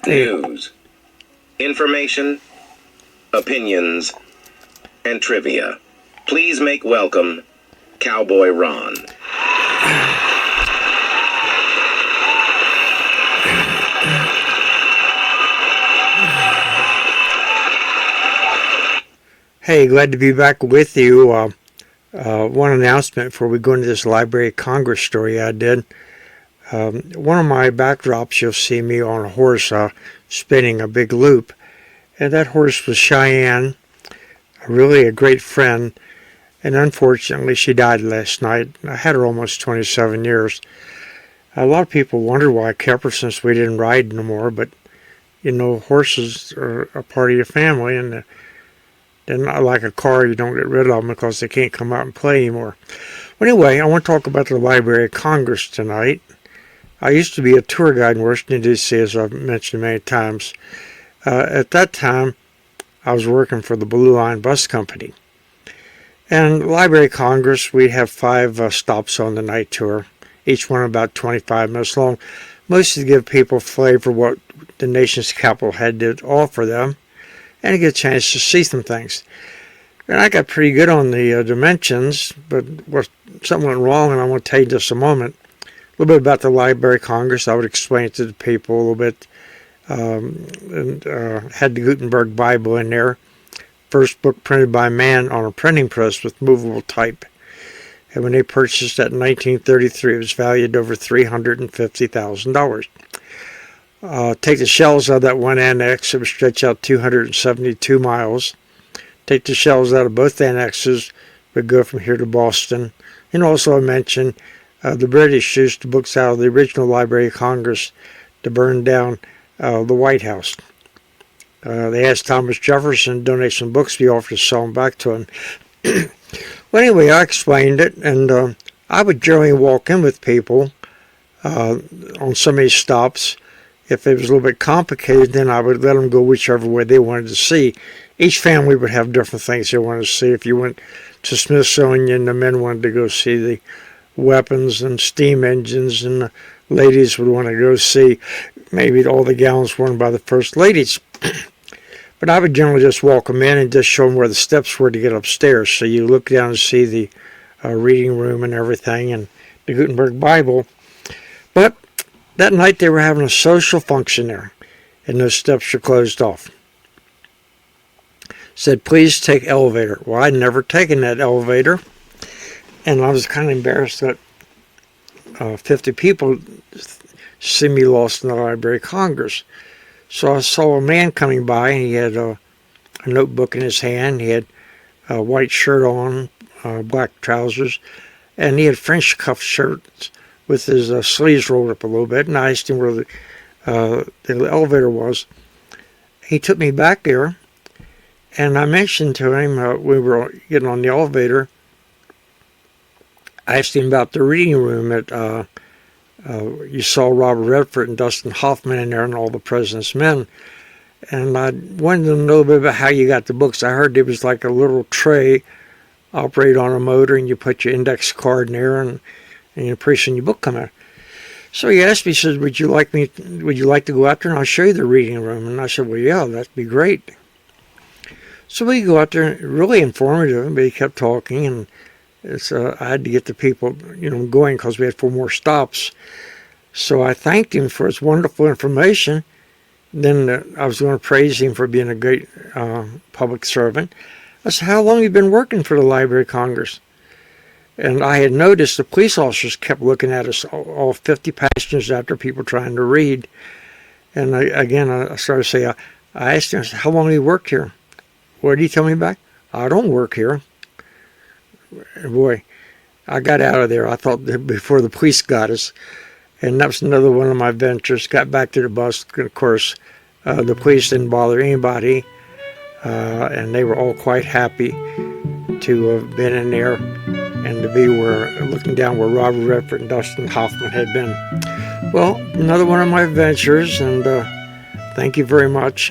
news, information, opinions, and trivia. Please make welcome Cowboy Ron. Hey, glad to be back with you. One announcement before we go into this Library of Congress story I did. One of my backdrops, you'll see me on a horse spinning a big loop. And that horse was Cheyenne, really a great friend. And unfortunately, she died last night. I had her almost 27 years. A lot of people wonder why I kept her since we didn't ride no more. But, you know, horses are a part of your family. And they're not like a car, you don't get rid of them because they can't come out and play anymore. Well, anyway, I want to talk about the Library of Congress tonight. I used to be a tour guide in Washington, D.C., as I've mentioned many times. At that time, I was working for the Blue Line Bus Company. And the Library of Congress, we have 5 stops on the night tour, each one about 25 minutes long, mostly to give people a flavor of what the nation's capital had to offer them, and to get a chance to see some things. And I got pretty good on the dimensions, but something went wrong, and I want to tell you just a moment. A little bit about the Library of Congress. I would explain it to the people a little bit. Had the Gutenberg Bible in there. First book printed by man on a printing press with movable type. And when they purchased that in 1933, it was valued over $350,000. Take the shelves out of that one annex, it would stretch out 272 miles. Take the shelves out of both annexes, it would go from here to Boston. And also I mentioned the British used the books out of the original Library of Congress to burn down the White House. They asked Thomas Jefferson to donate some books, he offered to sell them back to him. Well, anyway, I explained it, and I would generally walk in with people on some of these stops. If it was a little bit complicated, then I would let them go whichever way they wanted to see. Each family would have different things they wanted to see. If you went to Smithsonian, the men wanted to go see the weapons and steam engines, and the ladies would want to go see maybe all the gowns worn by the first ladies. But I would generally just walk them in and just show them where the steps were to get upstairs. So you look down and see the reading room and everything, and the Gutenberg Bible. But that night they were having a social function there, and those steps were closed off. Said, please take elevator. Well, I'd never taken that elevator, and I was kind of embarrassed that 50 people see me lost in the Library of Congress. So I saw a man coming by, and he had a notebook in his hand. He had a white shirt on, black trousers, and he had French cuff shirts with his sleeves rolled up a little bit, and I asked him where the elevator was. He took me back there, and I mentioned to him, we were getting on the elevator, I asked him about the reading room that you saw Robert Redford and Dustin Hoffman in there and all the President's Men. And I wanted to know a bit about how you got the books. I heard there was like a little tray operated on a motor, and you put your index card in there, and pretty soon your book come out. So he asked me, he said, would you like to go out there and I'll show you the reading room? And I said, well, yeah, that'd be great. So we go out there, really informative, but he kept talking, and I had to get the people, going because we had 4 more stops. So I thanked him for his wonderful information. Then I was going to praise him for being a great public servant. I said, how long have you been working for the Library of Congress? And I had noticed the police officers kept looking at us, all 50 passengers after people trying to read. And I started to say, I asked him, I said, how long have you worked here? What did he tell me back? I don't work here. And boy, I got out of there. I thought before the police got us. And that was another one of my ventures. Got back to the bus. Of course, the police didn't bother anybody. And they were all quite happy to have been in there and to be looking down where Robert Redford and Dustin Hoffman had been. Well, another one of my ventures, and thank you very much.